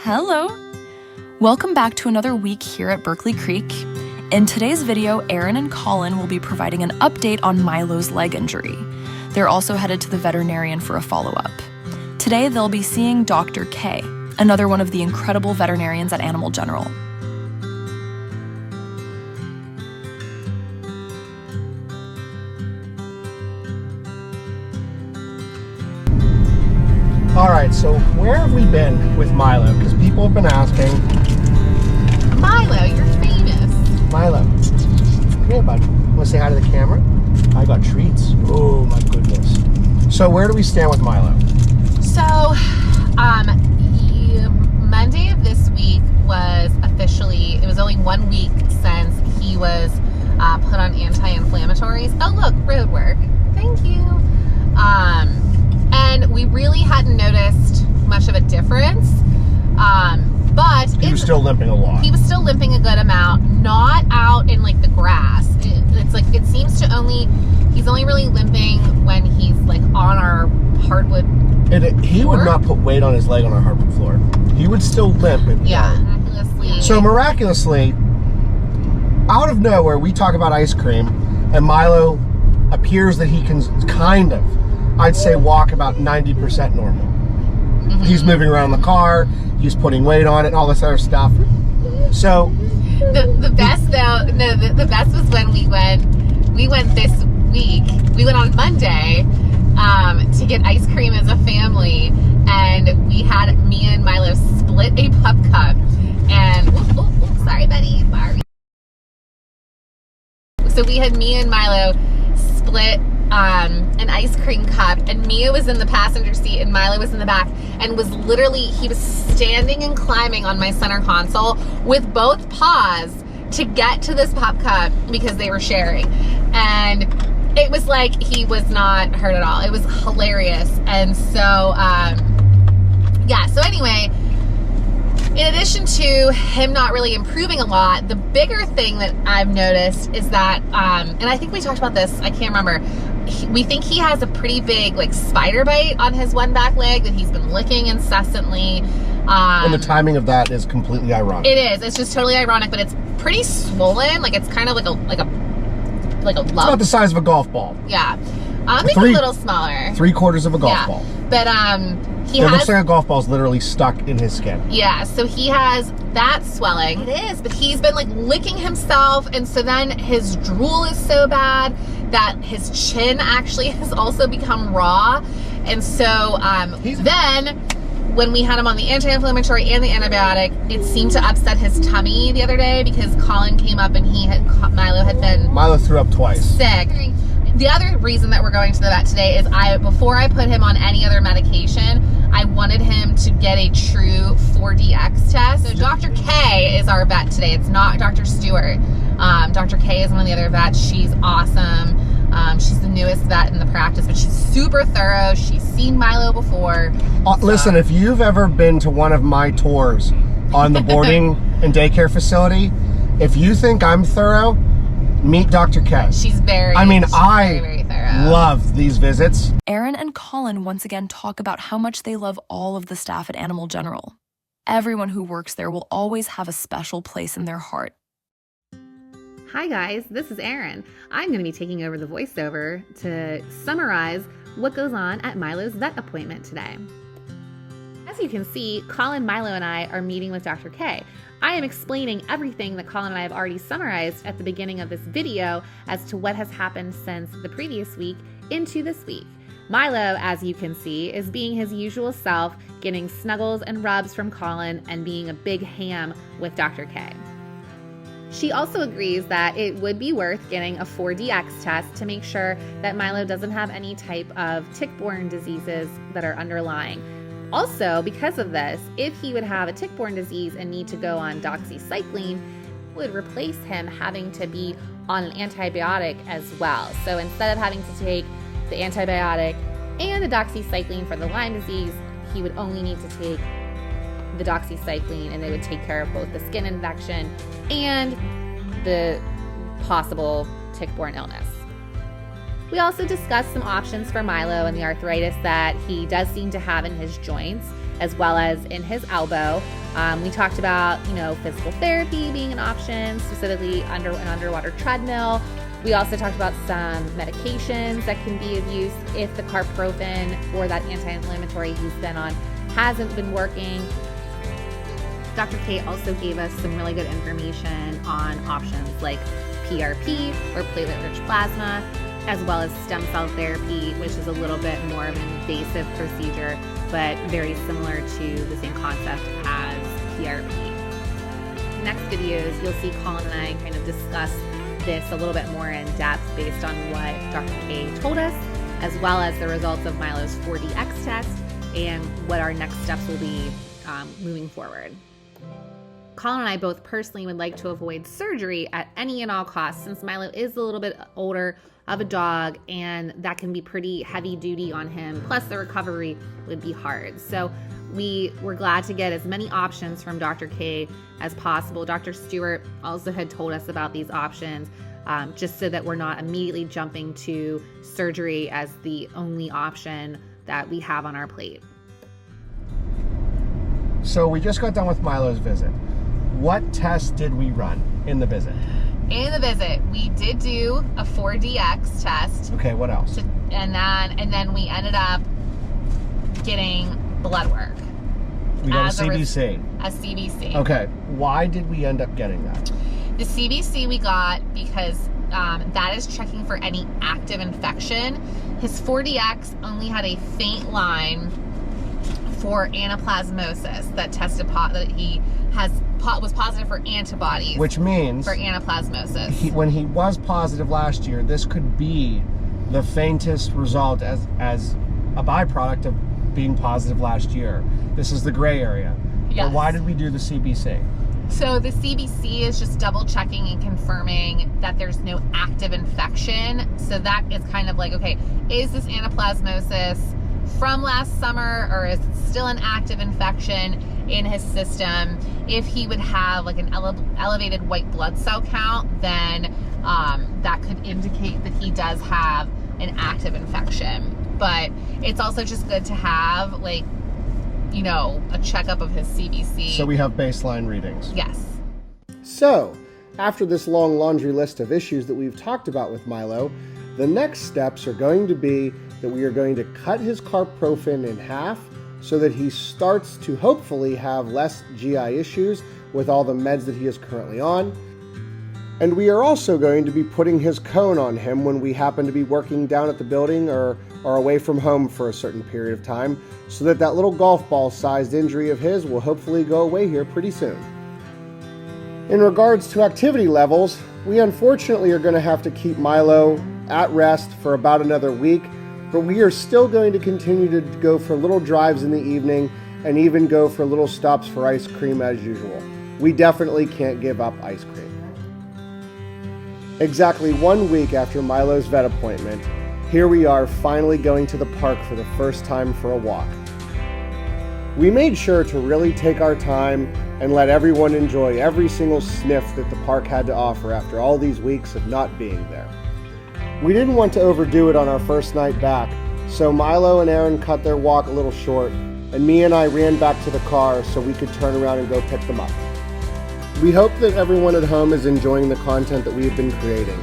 Hello! Welcome back to another week here at Berkley Creek. In today's video, Erin and Colin will be providing an update on Milo's leg injury. They're also headed to the veterinarian for a follow-up. Today, they'll be seeing Dr. K, another one of the incredible veterinarians at Animal General. All right, so where have we been with Milo? Because people have been asking. Milo, you're famous. Milo, come here, bud. Want to say hi to the camera? I got treats. Oh my goodness. So where do we stand with Milo? So, Monday of this week was officially, it was only 1 week since he was put on anti-inflammatories. Oh look, road work. Thank you. And we really hadn't noticed much of a difference. But He was still limping a lot. He was still limping a good amount, not out in like the grass. It's like, it seems to he's only really limping when he's like on our hardwood He would not put weight on his leg on our hardwood floor. He would still limp. Miraculously. So miraculously, out of nowhere, we talk about ice cream, and Milo appears that he can kind of, I'd say, walk about 90% normal. Mm-hmm. He's moving around the car, he's putting weight on it, and all this other stuff. So the best though, no, the best was when we went this week. We went on Monday to get ice cream as a family, and we had me and Milo split a pup cup. And sorry, buddy, sorry. So we had me and Milo split an ice cream cup, and Mia was in the passenger seat and Milo was in the back, and he was standing and climbing on my center console with both paws to get to this pop cup because they were sharing. And it was like he was not hurt at all. It was hilarious. And so so anyway, in addition to him not really improving a lot, the bigger thing that I've noticed is that, and I think we talked about this, I can't remember, we think he has a pretty big like spider bite on his one back leg that he's been licking incessantly. And the timing of that is completely ironic. It is. It's just totally ironic, but it's pretty swollen. Like it's kind of like a lump. It's about the size of a golf ball. Yeah. Maybe a little smaller. 3/4 of a golf ball. But it looks like a golf ball is literally stuck in his skin. Yeah, so he has that swelling. It is, but he's been like licking himself, and so then his drool is so bad that his chin actually has also become raw. And so then when we had him on the anti-inflammatory and the antibiotic, it seemed to upset his tummy the other day because Colin came up and Milo threw up twice. Sick. The other reason that we're going to the vet today is before I put him on any other medication, I wanted him to get a true 4DX test. So Dr. K is our vet today. It's not Dr. Stewart. Dr. K is one of the other vets. She's awesome. She's the newest vet in the practice, but she's super thorough. She's seen Milo before. Listen, if you've ever been to one of my tours on the boarding and daycare facility, if you think I'm thorough, meet Dr. K. She's very thorough. Love these visits. Erin and Colin once again talk about how much they love all of the staff at Animal General. Everyone who works there will always have a special place in their heart. Hi guys, this is Erin. I'm going to be taking over the voiceover to summarize what goes on at Milo's vet appointment today. As you can see, Colin, Milo, and I are meeting with Dr. K. I am explaining everything that Colin and I have already summarized at the beginning of this video as to what has happened since the previous week into this week. Milo, as you can see, is being his usual self, getting snuggles and rubs from Colin and being a big ham with Dr. K. She also agrees that it would be worth getting a 4DX test to make sure that Milo doesn't have any type of tick-borne diseases that are underlying. Also, because of this, if he would have a tick-borne disease and need to go on doxycycline, it would replace him having to be on an antibiotic as well. So instead of having to take the antibiotic and the doxycycline for the Lyme disease, he would only need to take the doxycycline, and they would take care of both the skin infection and the possible tick-borne illness. We also discussed some options for Milo and the arthritis that he does seem to have in his joints, as well as in his elbow. We talked about, physical therapy being an option, specifically an underwater treadmill. We also talked about some medications that can be of use if the carprofen or that anti-inflammatory he's been on hasn't been working. Dr. K also gave us some really good information on options like PRP or platelet-rich plasma, as well as stem cell therapy, which is a little bit more of an invasive procedure, but very similar to the same concept as PRP. Next videos, you'll see Colin and I kind of discuss this a little bit more in depth based on what Dr. K told us, as well as the results of Milo's 4DX test and what our next steps will be moving forward. Colin and I both personally would like to avoid surgery at any and all costs, since Milo is a little bit older of a dog and that can be pretty heavy duty on him. Plus the recovery would be hard. So we were glad to get as many options from Dr. K as possible. Dr. Stewart also had told us about these options just so that we're not immediately jumping to surgery as the only option that we have on our plate. So we just got done with Milo's visit. What test did we run in the visit? In the visit, we did do a 4DX test. Okay, what else? And then we ended up getting blood work. We got a CBC. A CBC. Okay, why did we end up getting that? The CBC we got because that is checking for any active infection. His 4DX only had a faint line for anaplasmosis that tested that he was positive for antibodies. Which means for anaplasmosis. When he was positive last year, this could be the faintest result as a byproduct of being positive last year. This is the gray area. Yes. But why did we do the CBC? So the CBC is just double checking and confirming that there's no active infection. So that is kind of like, okay, is this anaplasmosis from last summer, or is it still an active infection in his system? If he would have like an elevated white blood cell count, then that could indicate that he does have an active infection. But it's also just good to have like, a checkup of his CBC. So we have baseline readings. Yes. So, after this long laundry list of issues that we've talked about with Milo, the next steps are going to be that we are going to cut his carprofen in half so that he starts to hopefully have less GI issues with all the meds that he is currently on. And we are also going to be putting his cone on him when we happen to be working down at the building or away from home for a certain period of time, so that that little golf ball sized injury of his will hopefully go away here pretty soon. In regards to activity levels, we unfortunately are going to have to keep Milo at rest for about another week, but we are still going to continue to go for little drives in the evening and even go for little stops for ice cream as usual. We definitely can't give up ice cream. Exactly 1 week after Milo's vet appointment, here we are finally going to the park for the first time for a walk. We made sure to really take our time and let everyone enjoy every single sniff that the park had to offer after all these weeks of not being there. We didn't want to overdo it on our first night back, so Milo and Erin cut their walk a little short, and me and I ran back to the car so we could turn around and go pick them up. We hope that everyone at home is enjoying the content that we have been creating.